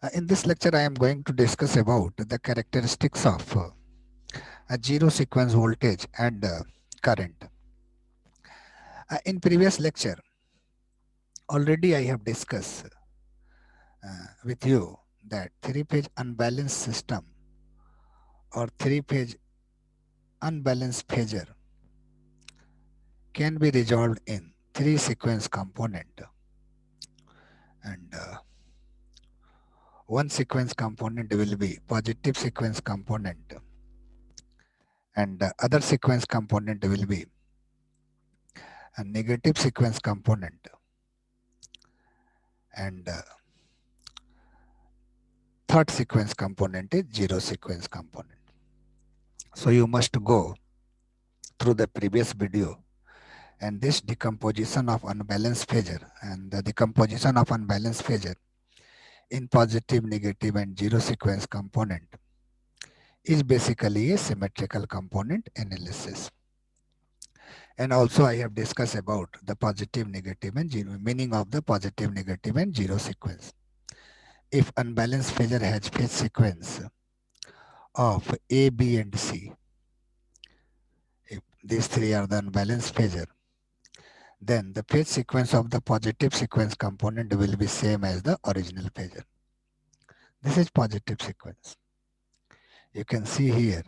In this lecture, I am going to discuss about the characteristics of a zero sequence voltage and current. In previous lecture, already I have discussed with you that three-phase unbalanced system or three-phase unbalanced phasor can be resolved in three sequence component, and one sequence component will be positive sequence component, and other sequence component will be a negative sequence component, and third sequence component is zero sequence component. So you must go through the previous video, and this decomposition of unbalanced phasor, and the decomposition of unbalanced phasor in positive, negative and zero sequence component is basically a symmetrical component analysis. And also I have discussed about the positive, negative and zero, meaning of the positive, negative and zero sequence. If unbalanced phasor has phase sequence of A, B and C, if these three are the unbalanced phasor, then the phase sequence of the positive sequence component will be same as the original phasor. This is positive sequence. You can see here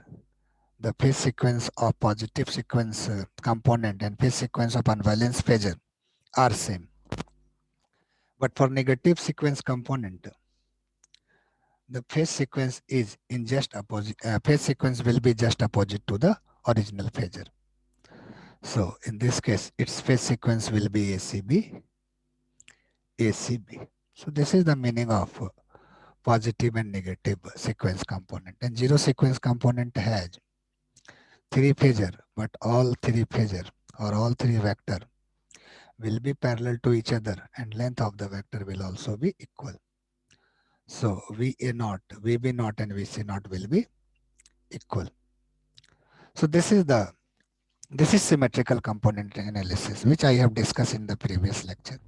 the phase sequence of positive sequence component and phase sequence of unbalanced phasor are same. But for negative sequence component, the phase sequence is in just opposite. Phase sequence will be just opposite to the original phasor. So in this case, its phase sequence will be ACB, ACB. So this is the meaning of positive and negative sequence component. And zero sequence component has three phasor, but all three phasor or all three vector will be parallel to each other and length of the vector will also be equal. So VA naught, VB naught and VC naught will be equal. So this is symmetrical component analysis, which I have discussed in the previous lecture.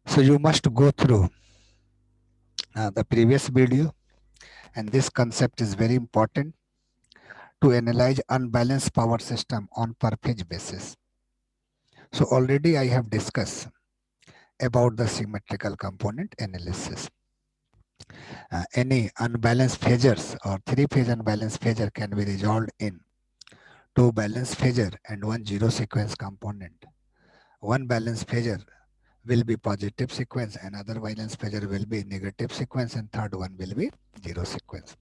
So you must go through the previous video, and this concept is very important to analyze unbalanced power system on per phase basis. So already I have discussed about the symmetrical component analysis. Any unbalanced phasors or three-phase unbalanced phasor can be resolved in two balanced phasor and one zero sequence component. One balanced phasor will be positive sequence, and other balanced phasor will be negative sequence, and third one will be zero sequence.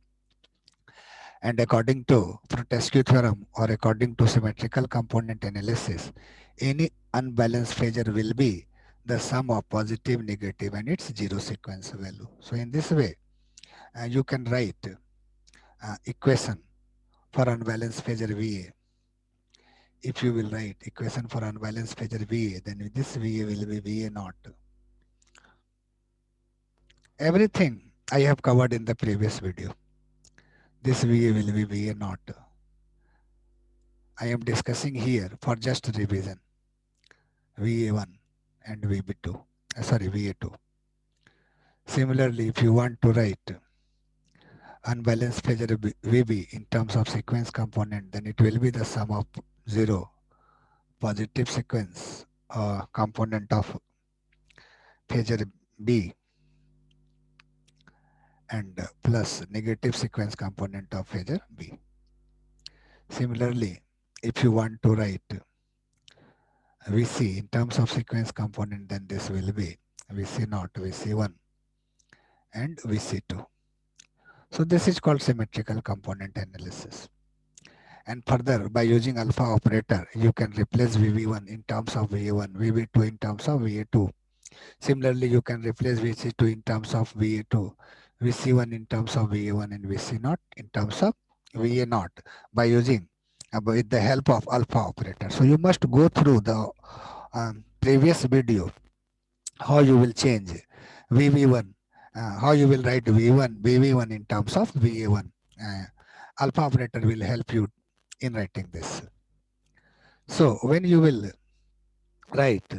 And according to Fortescue theorem or according to symmetrical component analysis, any unbalanced phasor will be the sum of positive, negative and its zero sequence value. So in this way, you can write equation for unbalanced phasor VA. If you will write equation for unbalanced phasor VA, then this VA will be VA naught. Everything I have covered in the previous video. This VA will be VA naught. I am discussing here for just revision. VA1 and VB2. VA2. Similarly, if you want to write unbalanced phasor VB in terms of sequence component, then it will be the sum of zero positive sequence component of phasor B and plus negative sequence component of phasor B. Similarly, if you want to write VC in terms of sequence component, then this will be VC naught, VC1 and VC2. So this is called symmetrical component analysis. And further, by using alpha operator, you can replace VB1 in terms of VA1, VB2 in terms of VA2. Similarly, you can replace VC2 in terms of VA2, VC1 in terms of VA1 and VC0 in terms of VA0 by using with the help of alpha operator. So you must go through the previous video how you will change VV1, how you will write VV1 in terms of VA1. Alpha operator will help you in writing this. So when you will write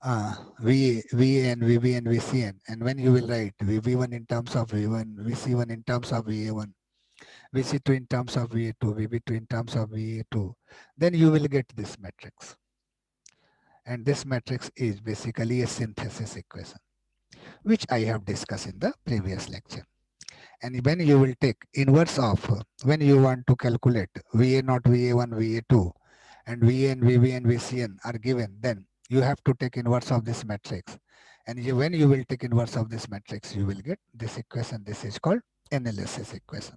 VA and VB and VCN, and when you will write VB1 in terms of V1, VC1 in terms of VA1, VC2 in terms of VA2, VB2 in terms of VA2, then you will get this matrix. And this matrix is basically a synthesis equation, which I have discussed in the previous lecture. And when you will take inverse of, when you want to calculate VA0, VA1, VA2, and VA and VB and VCN are given, then you have to take inverse of this matrix. And when you will take inverse of this matrix, you will get this equation. This is called analysis equation.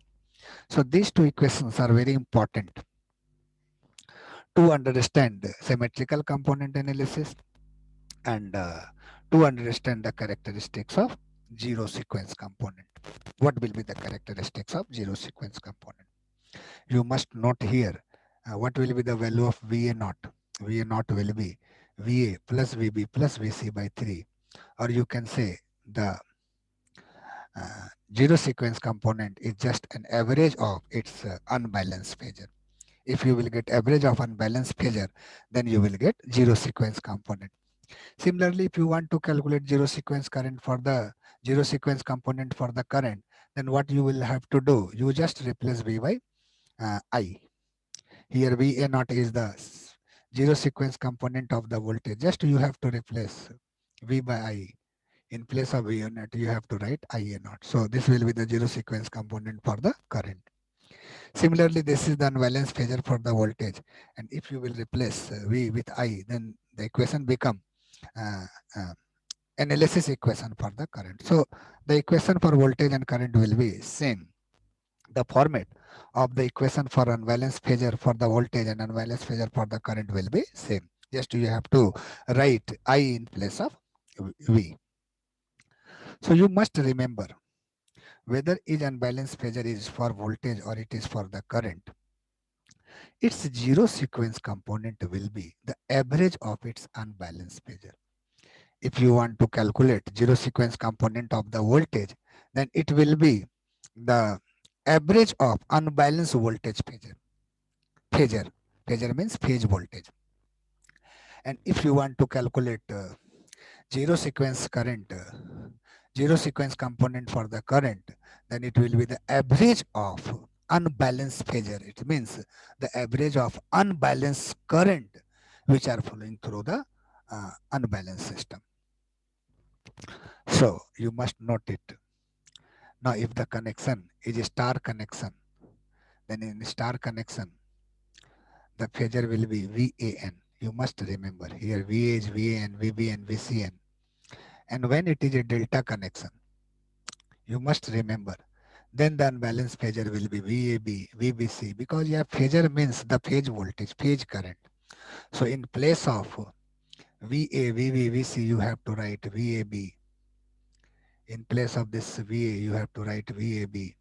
So these two equations are very important to understand symmetrical component analysis and to understand the characteristics of zero sequence component. What will be the characteristics of zero sequence component? You must note here what will be the value of VA naught. VA naught will be VA plus VB plus VC by 3, or you can say the zero sequence component is just an average of its unbalanced phasor. If you will get average of unbalanced phasor, then you will get zero sequence component. Similarly, if you want to calculate zero sequence current for the zero sequence component for the current, then what you will have to do, you just replace V by I. Here VA naught is the zero sequence component of the voltage. Just you have to replace V by I. In place of VA naught, you have to write IA naught. So this will be the zero sequence component for the current. Similarly, this is the unbalanced phasor for the voltage. And if you will replace V with I, then the equation become uh, analysis equation for the current. So the equation for voltage and current will be same. The format of the equation for unbalanced phasor for the voltage and unbalanced phasor for the current will be same. Just you have to write I in place of V. So you must remember whether each unbalanced phasor is for voltage or it is for the current. Its zero sequence component will be the average of its unbalanced phasor. If you want to calculate zero sequence component of the voltage, then it will be the average of unbalanced voltage phasor. Phasor means phase voltage. And if you want to calculate zero sequence current, zero sequence component for the current, then it will be the average of unbalanced phasor. It means the average of unbalanced current which are flowing through the unbalanced system. So you must note it. Now if the connection is a star connection, then in star connection, the phasor will be VAN. You must remember here VA is VAN, VB and VCN. And when it is a delta connection, you must remember, then the unbalanced phasor will be VAB, VBC, because yeah, phasor means the phase voltage, phase current. So in place of VA, VB, VC, you have to write VAB. In place of this VA, you have to write VAB.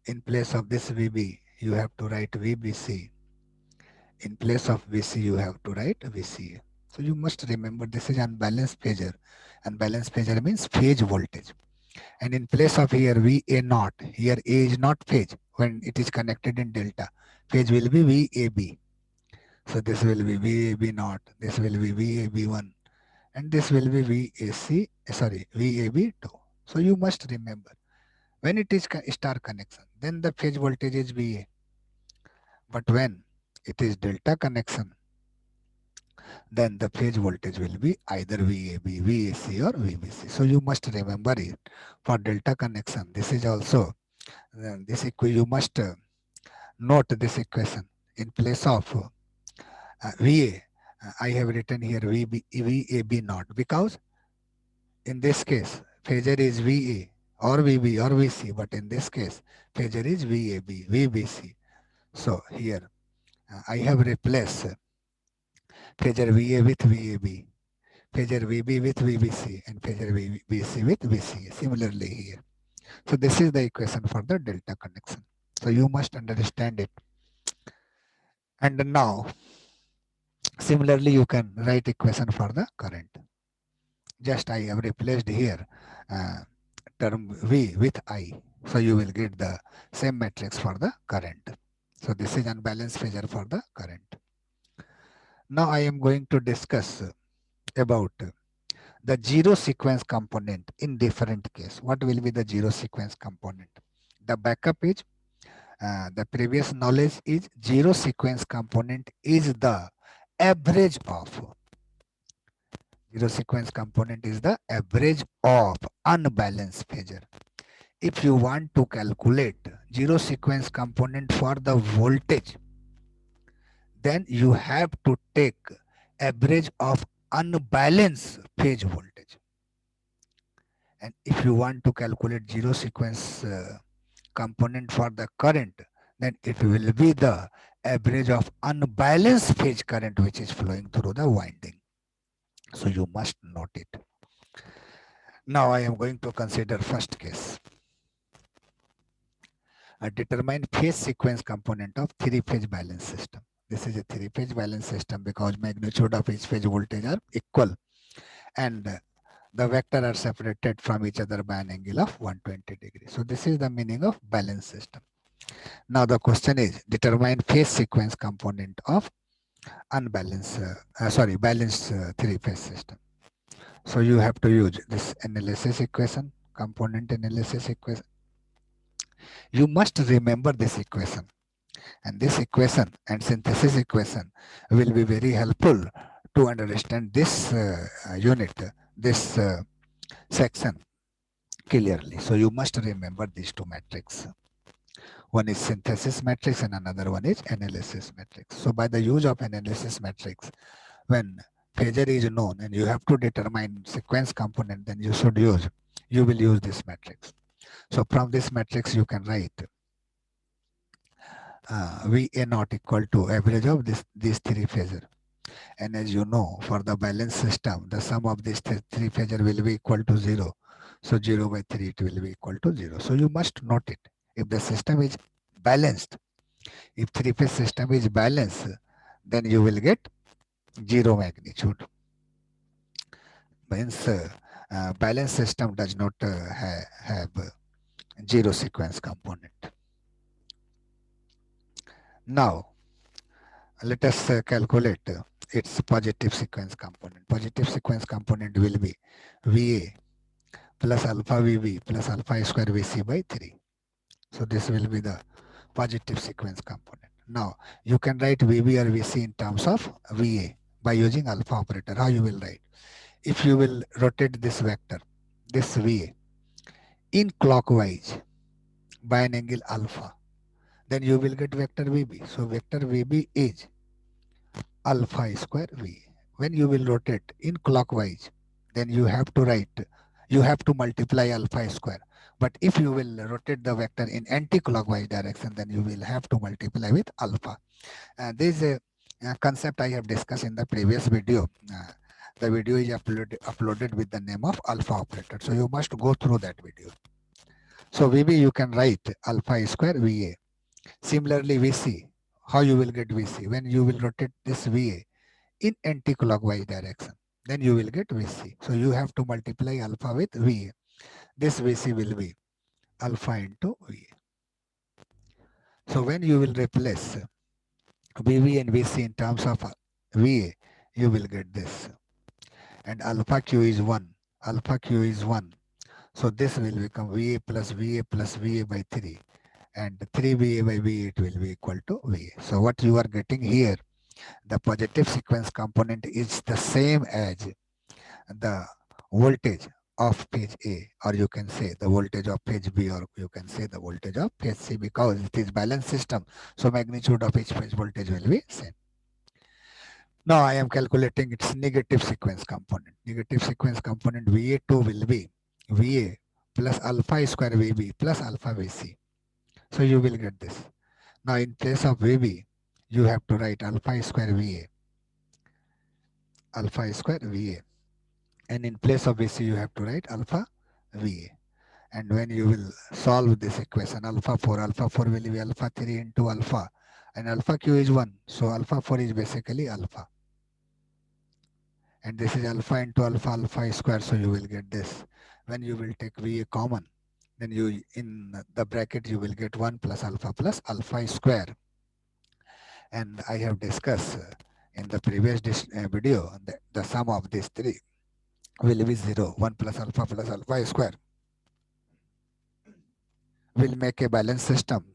In place of this VB, you have to write VBC. In place of VC, you have to write VCA. So you must remember this is unbalanced phasor. Unbalanced phasor means phase voltage. And in place of here VA naught, here A is not phase when it is connected in delta. Phase will be VAB. So this will be VAB naught, this will be VAB1, and this will be VAB2. So you must remember, when it is star connection, then the phase voltage is VA. But when it is delta connection, then the phase voltage will be either VAB, VAC or VBC. So you must remember it. For delta connection, this is also, you must note this equation. In place of VA, I have written here VAB naught, because in this case, phasor is VA or VB or VC, but in this case, phasor is VAB, VBC. So here, I have replaced phasor VA with VAB, phasor VB with VBC, and phasor VBC with VCA. Similarly here. So this is the equation for the delta connection. So you must understand it. And now, similarly, you can write equation for the current. Just I have replaced here term V with I. So you will get the same matrix for the current. So this is unbalanced phasor for the current. Now I am going to discuss about the zero sequence component in different case. What will be the zero sequence component? The backup is the previous knowledge is zero sequence component is the average of unbalanced phasor. If you want to calculate zero sequence component for the voltage, then you have to take average of unbalanced phase voltage. And if you want to calculate zero sequence component for the current, then it will be the average of unbalanced phase current which is flowing through the winding. So you must note it. Now I am going to consider first case. Determine phase sequence component of three-phase balance system. This is a three-phase balance system because magnitude of each phase voltage are equal and the vector are separated from each other by an angle of 120 degrees. So this is the meaning of balance system. Now the question is determine phase sequence component of balanced three-phase system. So you have to use this analysis equation, component analysis equation. You must remember this equation, and this equation and synthesis equation will be very helpful to understand this unit, this section clearly. So you must remember these two matrices. One is synthesis matrix and another one is analysis matrix. So by the use of analysis matrix, when phasor is known and you have to determine sequence component, then you will use this matrix. So from this matrix you can write VA naught equal to average of these three phasor. And as you know, for the balance system, the sum of these three phasor will be equal to 0. So 0 by 3 it will be equal to 0. So you must note it. If the system is balanced, if three-phase system is balanced, then you will get 0 magnitude. Means balanced system does not have zero sequence component. Now, let us calculate its positive sequence component. Positive sequence component will be VA plus alpha VB plus alpha square VC by 3. So this will be the positive sequence component. Now, you can write VB or VC in terms of VA by using alpha operator. How you will write? If you will rotate this vector, this VA, in clockwise by an angle alpha, then you will get vector VB. So vector VB is alpha square V. When you will rotate in clockwise, then you have to multiply alpha square. But if you will rotate the vector in anti-clockwise direction, then you will have to multiply with alpha. This is a concept I have discussed in the previous video. The video is uploaded with the name of alpha operator. So you must go through that video. So VB you can write alpha square VA. Similarly VC, how you will get VC? When you will rotate this VA in anti-clockwise direction, then you will get VC. So you have to multiply alpha with VA. This VC will be alpha into VA. So when you will replace VB and VC in terms of VA, you will get this. And alpha Q is 1. Alpha Q is 1. So this will become VA plus VA plus VA by 3. And 3 VA by VA, it will be equal to VA. So what you are getting here, the positive sequence component is the same as the voltage of phase A, or you can say the voltage of phase B, or you can say the voltage of phase C, because it is balanced system. So magnitude of each phase voltage will be same. Now I am calculating its negative sequence component. Negative sequence component VA2 will be VA plus alpha square VB plus alpha VC. So you will get this. Now in place of VB, you have to write alpha square VA. Alpha square VA. And in place of VC, you have to write alpha VA. And when you will solve this equation, alpha 4 will be alpha 3 into alpha. And alpha Q is 1. So alpha 4 is basically alpha. And this is alpha into alpha square. So you will get this. When you will take VA common, then you in the bracket you will get 1 plus alpha square. And I have discussed in the previous video the sum of these three will be 0. 1 plus alpha square will make a balanced system.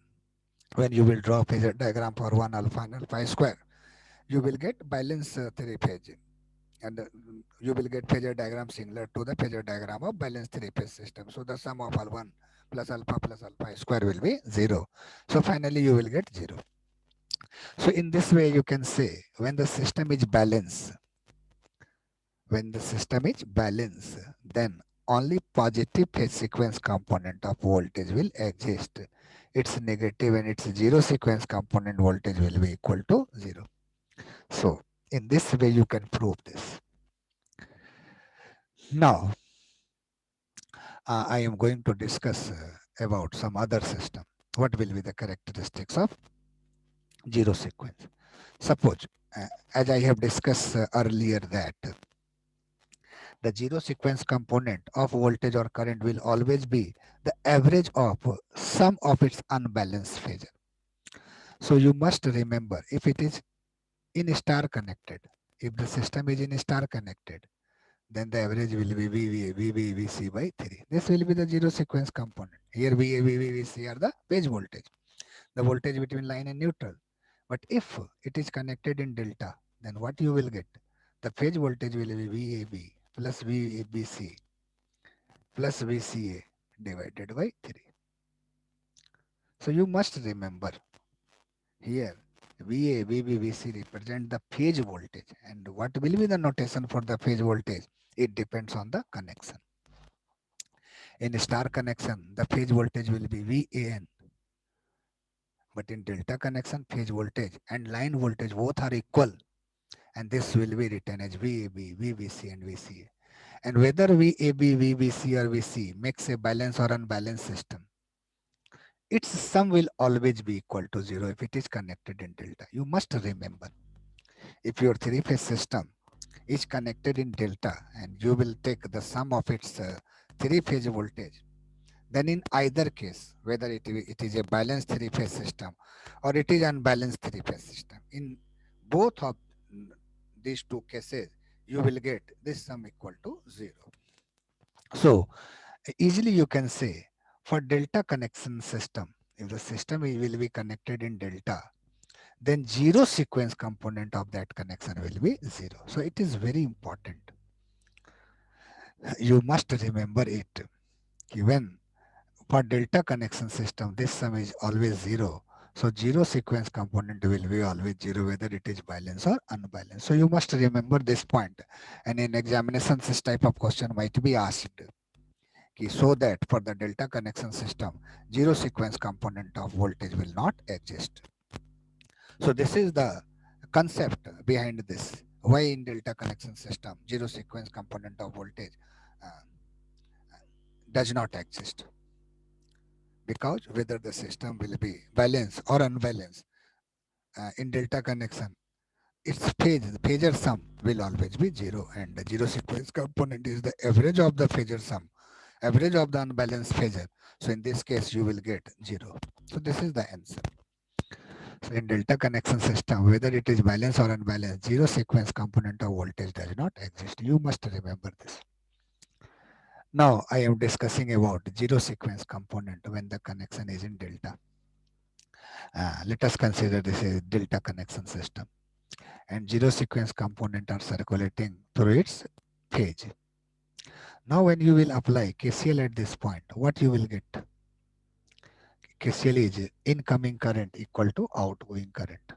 When you will draw phasor diagram for 1 alpha and alpha square, you will get balanced three phase, and you will get phasor diagram similar to the phasor diagram of balanced three phase system. So the sum of L1 plus alpha square will be 0. So finally you will get 0. So in this way you can say when the system is balanced, then only positive phase sequence component of voltage will exist. Its negative and its zero sequence component voltage will be equal to 0. So in this way you can prove this. Now I am going to discuss about some other system. What will be the characteristics of zero sequence? Suppose, as I have discussed earlier, that the zero sequence component of voltage or current will always be the average of sum of its unbalanced phasor. So you must remember, if it is in star connected, if the system is in star connected, then the average will be VC by 3. This will be the zero sequence component. Here VC are the phase voltage, the voltage between line and neutral. But if it is connected in delta, then what you will get? The phase voltage will be VAB plus VBC plus VCA divided by 3. So you must remember here VA, VB, VC represent the phase voltage. And what will be the notation for the phase voltage? It depends on the connection. In star connection, the phase voltage will be VAN. But in delta connection, phase voltage and line voltage both are equal. And this will be written as VAB, VBC and VCA. And whether VAB, VBC or VC makes a balanced or unbalanced system, its sum will always be equal to 0 if it is connected in delta. You must remember, if your three-phase system is connected in delta and you will take the sum of its three-phase voltage, then in either case, whether it is a balanced three-phase system or it is unbalanced three-phase system, in both of these two cases, you will get this sum equal to 0. So easily you can say, for delta connection system, if the system will be connected in delta, then zero sequence component of that connection will be 0. So it is very important. You must remember it. When for delta connection system, this sum is always 0. So zero sequence component will be always 0, whether it is balanced or unbalanced. So you must remember this point. And in examinations, this type of question might be asked. So that for the delta connection system, zero sequence component of voltage will not exist. So this is the concept behind this. Why in delta connection system, zero sequence component of voltage uh, does not exist. Because whether the system will be balanced or unbalanced, in delta connection, its phasor sum will always be 0, and the zero sequence component is the average of the phasor sum, average of the unbalanced phasor. So in this case, you will get 0. So this is the answer. So in delta connection system, whether it is balanced or unbalanced, zero sequence component of voltage does not exist. You must remember this. Now I am discussing about zero sequence component when the connection is in delta. Let us consider this is delta connection system, and zero sequence component are circulating through its phase. Now when you will apply KCL at this point, what you will get? KCL is incoming current equal to outgoing current.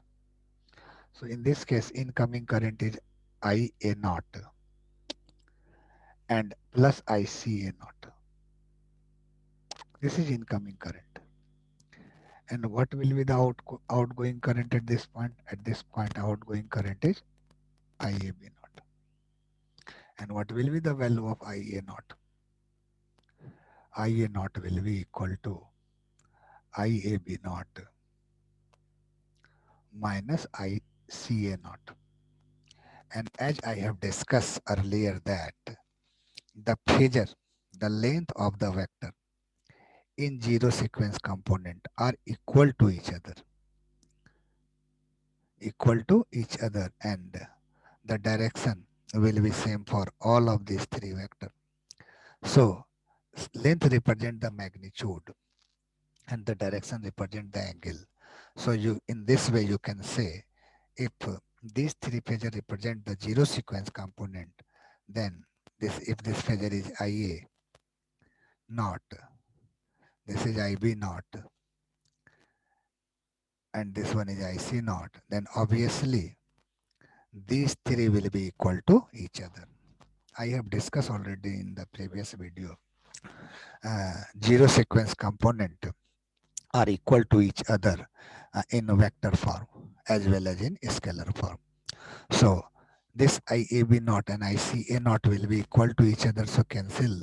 So in this case, incoming current is IA naught and plus ICA naught. This is incoming current. And what will be the outgoing current at this point? At this point, outgoing current is IAB naught. And what will be the value of IA naught? IA naught will be equal to IAB naught minus ICA naught. And as I have discussed earlier that the phasor, the length of the vector in zero sequence component are equal to each other. And the direction will be same for all of these three vectors. So length represent the magnitude and the direction represent the angle. So you in this way you can say if these three phasor represent the zero sequence component, then if this phasor is IA naught, this is IB naught, and this one is IC naught, then obviously these three will be equal to each other. I have discussed already in the previous video. Zero sequence component are equal to each other in vector form as well as in scalar form. So this IAB naught and ICA naught will be equal to each other, so cancel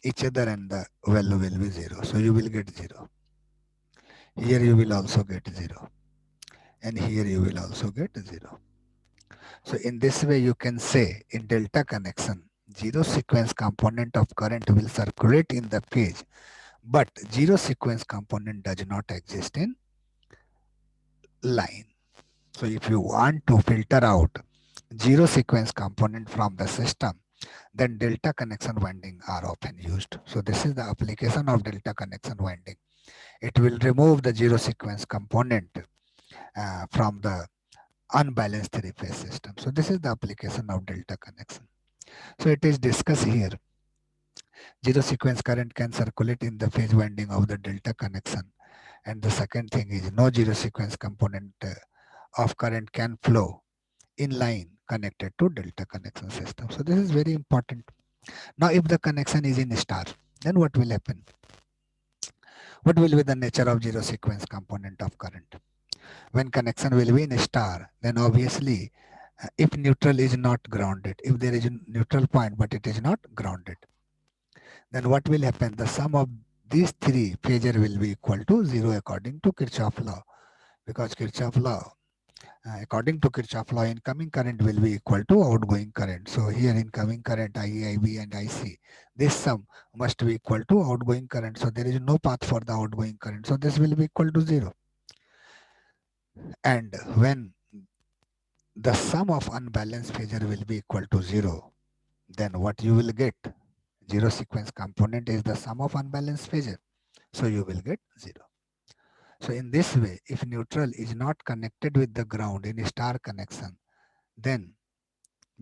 each other and the value will be 0. So you will get 0. Here you will also get 0. And here you will also get 0. So in this way you can say in delta connection, zero sequence component of current will circulate in the phase, but zero sequence component does not exist in line. So if you want to filter out zero sequence component from the system, then delta connection winding are often used. So this is the application of delta connection winding. It will remove the zero sequence component from the unbalanced three-phase system. So this is the application of delta connection. So it is discussed here. Zero sequence current can circulate in the phase winding of the delta connection. And the second thing is no zero sequence component of current can flow in line connected to delta connection system. So this is very important. Now if the connection is in star, then what will happen? What will be the nature of zero sequence component of current? When connection will be in star, then obviously if neutral is not grounded, if there is a neutral point but it is not grounded, then what will happen? The sum of these three phasor will be equal to 0 according to Kirchhoff law, because Kirchhoff law, according to Kirchhoff law, incoming current will be equal to outgoing current. So here incoming current IA, IB and IC, this sum must be equal to outgoing current. So there is no path for the outgoing current. So this will be equal to 0. And when the sum of unbalanced phasor will be equal to 0, then what you will get? Zero sequence component is the sum of unbalanced phasor. So you will get 0. So in this way, if neutral is not connected with the ground in star connection, then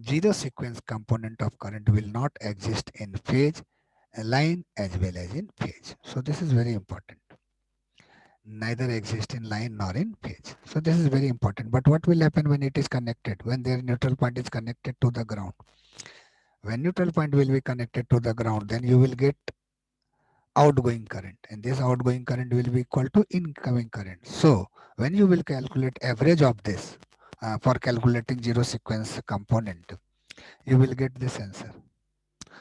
zero sequence component of current will not exist in phase, line as well as in phase. So this is very important. Neither exist in line nor in phase. So this is very important. But what will happen when it is connected? When their neutral point is connected to the ground? When neutral point will be connected to the ground, then you will get outgoing current, and this outgoing current will be equal to incoming current. So when you will calculate average of this for calculating zero sequence component, you will get this answer.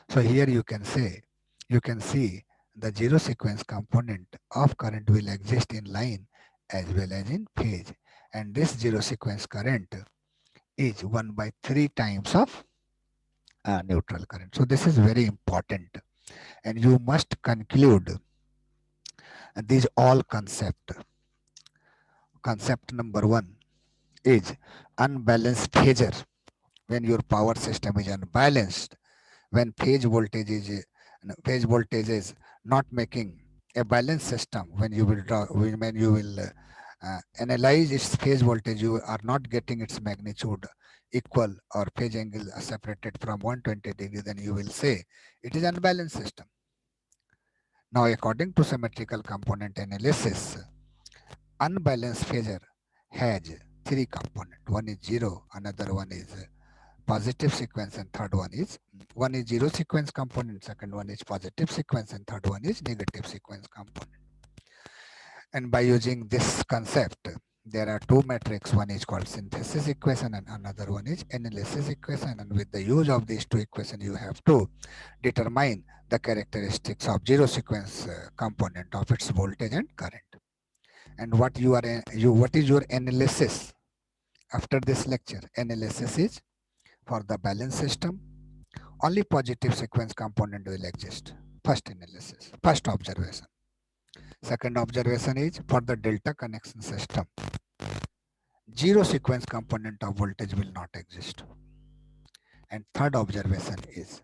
So here you can say, you can see the zero sequence component of current will exist in line as well as in phase, and this zero sequence current is 1 by 3 times of neutral current. So this is very important, and you must conclude these all concept. Concept number 1 is unbalanced phasor. When your power system is unbalanced, when phase voltage is not making a balanced system, when you will draw, when you will analyze its phase voltage, you are not getting its magnitude equal or phase angle separated from 120 degrees, then you will say it is unbalanced system. Now according to symmetrical component analysis, unbalanced phasor has 3 components. One is 0, another one is positive sequence, and third one is zero sequence component, second one is positive sequence, and third one is negative sequence component. And by using this concept, there are two metrics. One is called synthesis equation and another one is analysis equation. And with the use of these two equations, you have to determine the characteristics of zero sequence component of its voltage and current. And what is your analysis after this lecture? Analysis is for the balanced system, only positive sequence component will exist. First analysis, first observation. Second observation is for the delta connection system, zero sequence component of voltage will not exist. And third observation is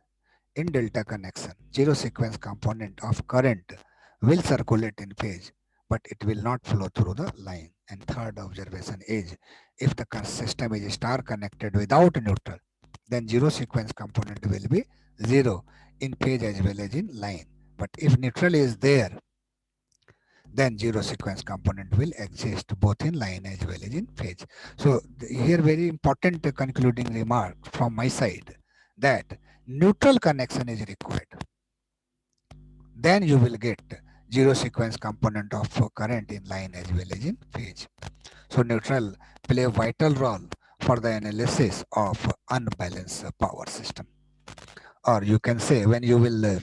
in delta connection, zero sequence component of current will circulate in phase, but it will not flow through the line. And third observation is if the system is star connected without neutral, then zero sequence component will be zero in phase as well as in line. But if neutral is there, then zero sequence component will exist both in line as well as in phase. So here very important concluding remark from my side that neutral connection is required. Then you will get zero sequence component of current in line as well as in phase. So neutral play a vital role for the analysis of unbalanced power system. Or you can say when you will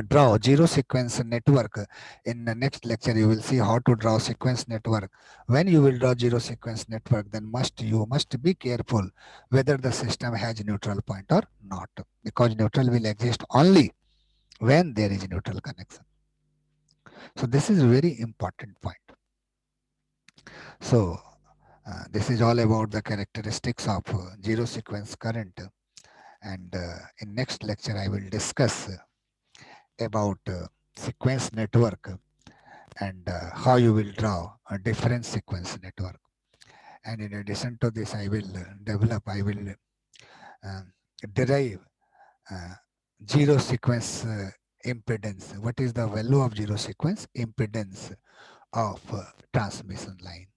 draw zero sequence network. In the next lecture you will see how to draw sequence network. When you will draw zero sequence network, then you must be careful whether the system has neutral point or not, because neutral will exist only when there is neutral connection. So this is a very important point. So this is all about the characteristics of zero sequence current, and in next lecture I will discuss about sequence network and how you will draw a different sequence network. And in addition to this, I will derive uh, zero sequence impedance. What is the value of zero sequence impedance of transmission line?